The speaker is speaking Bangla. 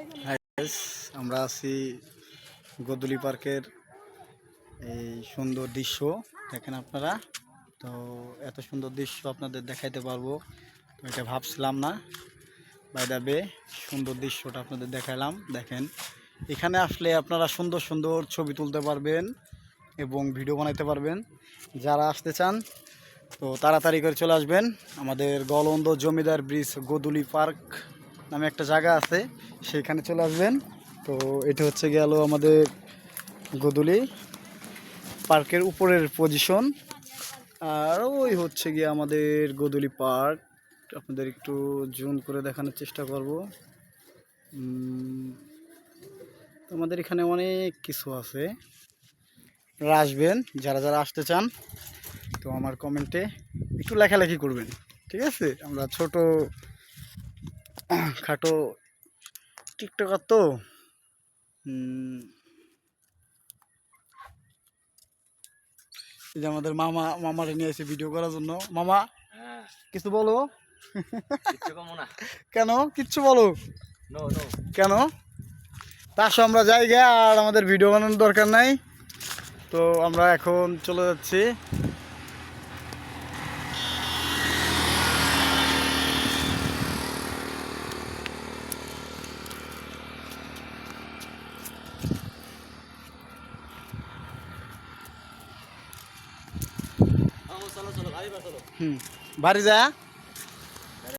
হাই গাইস, আমরা আছি গোদুলি পার্কের এই সুন্দর দৃশ্য দেখেন আপনারা। তো এত সুন্দর দৃশ্য আপনাদের দেখাইতে পারবো তো এটা ভাবছিলাম না। বাই দ্য বে সুন্দর দৃশ্যটা আপনাদের দেখাইলাম। দেখেন এখানে আসলে আপনারা সুন্দর সুন্দর ছবি তুলতে পারবেন এবং ভিডিও বানাইতে পারবেন। যারা আসতে চান তো তাড়াতাড়ি করে চলে আসবেন। আমাদের গলন্দ জমিদার ব্রিজ গোদুলি পার্ক নামে একটা জায়গা আছে, সেখানে চলে আসবেন। তো এটা হচ্ছে গেল আমাদের গোদুলি পার্কের উপরের পজিশন, আর ওই হচ্ছে গিয়ে আমাদের গোদুলি পার্ক। আপনাদের একটু জুম করে দেখানোর চেষ্টা করব। আমাদের এখানে অনেক কিছু আছে, আপনারা আসবেন যারা যারা আসতে চান। তো আমার কমেন্টে একটু লেখালেখি করবেন, ঠিক আছে? আমরা ছোট খাটো টিকটকার তো। এই যে আমাদের মামারে নিয়ে এসে ভিডিও করার জন্য। মামা কিছু বলো। কেন কিচ্ছু বলো কেন? তা আসো আমরা জায়গা আর আমাদের ভিডিও বানানোর দরকার নাই। তো আমরা এখন চলে যাচ্ছি। বাড়ি যা